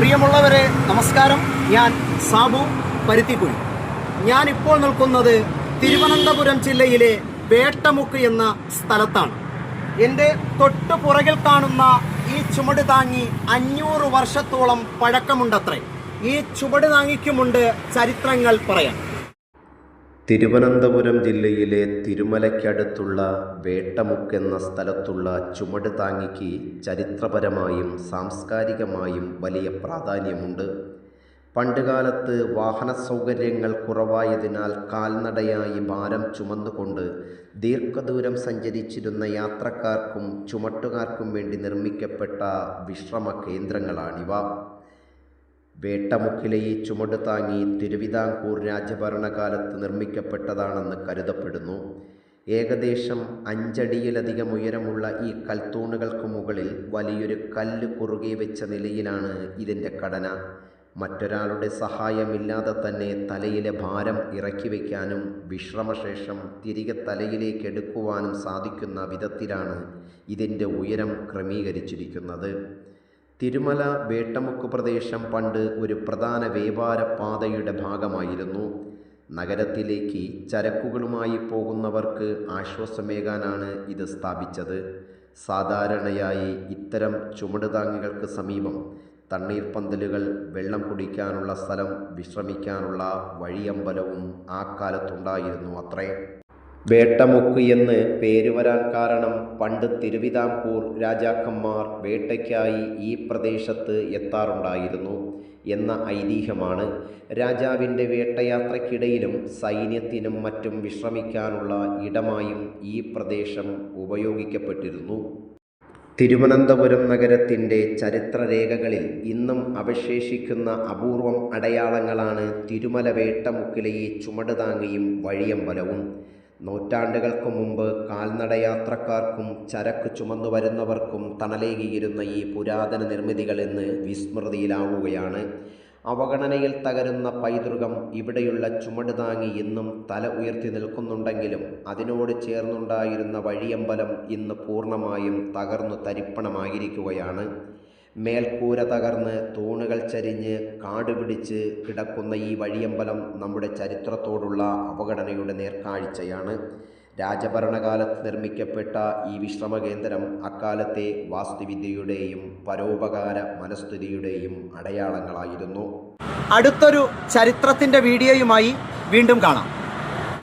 പ്രിയമുള്ളവരെ നമസ്കാരം. ഞാൻ സാബു പരുത്തിക്കുഴി. ഞാനിപ്പോൾ നിൽക്കുന്നത് തിരുവനന്തപുരം ജില്ലയിലെ വേട്ടമുക്ക് എന്ന സ്ഥലത്താണ്. എൻ്റെ തൊട്ടു പുറകിൽ കാണുന്ന ഈ ചുമട് താങ്ങി 500 വർഷത്തോളം പഴക്കമുണ്ടത്രേ. ഈ ചുവട് താങ്ങിക്കുമുണ്ട് ചരിത്രങ്ങൾ പറയാം. തിരുവനന്തപുരം ജില്ലയിലെ തിരുമലയ്ക്കടുത്തുള്ള വേട്ടമുക്ക് എന്ന സ്ഥലത്തുള്ള ചുമട് താങ്ങിക്ക് ചരിത്രപരമായും സാംസ്കാരികമായും വലിയ പ്രാധാന്യമുണ്ട്. പണ്ടുകാലത്ത് വാഹന സൗകര്യങ്ങൾ കുറവായതിനാൽ കാൽനടയായി ഭാരം ചുമന്നുകൊണ്ട് ദീർഘദൂരം സഞ്ചരിച്ചിരുന്ന യാത്രക്കാർക്കും ചുമട്ടുകാർക്കും വേണ്ടി നിർമ്മിക്കപ്പെട്ട വിശ്രമ കേന്ദ്രങ്ങളാണിവ. വേട്ടമുക്കിലെ ഈ ചുമട് താങ്ങി തിരുവിതാംകൂർ രാജഭരണകാലത്ത് നിർമ്മിക്കപ്പെട്ടതാണെന്ന് കരുതപ്പെടുന്നു. ഏകദേശം 5 അടിയിലധികം ഉയരമുള്ള ഈ കൽത്തൂണുകൾക്ക് മുകളിൽ വലിയൊരു കല്ല് കുറുകെ വെച്ച നിലയിലാണ് ഇതിൻ്റെ ഘടന. മറ്റൊരാളുടെ സഹായമില്ലാതെ തന്നെ തലയിലെ ഭാരം ഇറക്കി വയ്ക്കാനും വിശ്രമശേഷം തിരികെ തലയിലേക്ക് എടുക്കുവാനും സാധിക്കുന്ന വിധത്തിലാണ് ഇതിൻ്റെ ഉയരം ക്രമീകരിച്ചിരിക്കുന്നത്. തിരുമല വേട്ടമുക്ക് പ്രദേശം പണ്ട് ഒരു പ്രധാന വ്യാപാര പാതയുടെ ഭാഗമായിരുന്നു. നഗരത്തിലേക്ക് ചരക്കുകളുമായി പോകുന്നവർക്ക് ആശ്വാസമേകാനാണ് ഇത് സ്ഥാപിച്ചത്. സാധാരണയായി ഇത്തരം ചുമടുതാങ്ങികൾക്ക് സമീപം തണ്ണീർപ്പന്തലുകൾ, വെള്ളം കുടിക്കാനുള്ള സ്ഥലം, വിശ്രമിക്കാനുള്ള വഴിയമ്പലവും ആ കാലത്തുണ്ടായിരുന്നു അത്രേ. വേട്ടമുക്ക് എന്ന് പേര് വരാൻ കാരണം പണ്ട് തിരുവിതാംകൂർ രാജാക്കന്മാർ വേട്ടയ്ക്കായി ഈ പ്രദേശത്ത് എത്താറുണ്ടായിരുന്നു എന്ന ഐതിഹ്യമാണ്. രാജാവിൻ്റെ വേട്ടയാത്രയ്ക്കിടയിലും സൈന്യത്തിനും മറ്റും വിശ്രമിക്കാനുള്ള ഇടമായും ഈ പ്രദേശം ഉപയോഗിക്കപ്പെട്ടിരുന്നു. തിരുവനന്തപുരം നഗരത്തിൻ്റെ ചരിത്രരേഖകളിൽ ഇന്നും അവശേഷിക്കുന്ന അപൂർവം അടയാളങ്ങളാണ് തിരുമല വേട്ടമുക്കിലെ ഈ ചുമട് താങ്ങിയും വഴിയമ്പലവും. നൂറ്റാണ്ടുകൾക്ക് മുമ്പ് കാൽനടയാത്രക്കാർക്കും ചരക്ക് ചുമന്നു വരുന്നവർക്കും തണലേകിയിരുന്ന ഈ പുരാതന നിർമ്മിതികൾ ഇന്ന് വിസ്മൃതിയിലാവുകയാണ്. അവഗണനയിൽ തകരുന്ന പൈതൃകം ഇവിടെയുള്ള ചുമട് താങ്ങി ഇന്നും തല ഉയർത്തി നിൽക്കുന്നുണ്ടെങ്കിലും അതിനോട് ചേർന്നുണ്ടായിരുന്ന വഴിയമ്പലം ഇന്ന് പൂർണ്ണമായും തകർന്നു തരിപ്പണമായിരിക്കുകയാണ്. മേൽക്കൂര തകർന്ന് തൂണുകൾ ചരിഞ്ഞ് കാടുപിടിച്ച് കിടക്കുന്ന ഈ വഴിയമ്പലം നമ്മുടെ ചരിത്രത്തോടുള്ള അവഗണനയുടെ നേർക്കാഴ്ചയാണ്. രാജഭരണകാലത്ത് നിർമ്മിക്കപ്പെട്ട ഈ വിശ്രമകേന്ദ്രം അക്കാലത്തെ വാസ്തുവിദ്യയുടെയും പരോപകാര മനസ്ഥിതിയുടെയും അടയാളങ്ങളായിരുന്നു. അടുത്തൊരു ചരിത്രത്തിൻ്റെ വീഡിയോയുമായി വീണ്ടും കാണാം.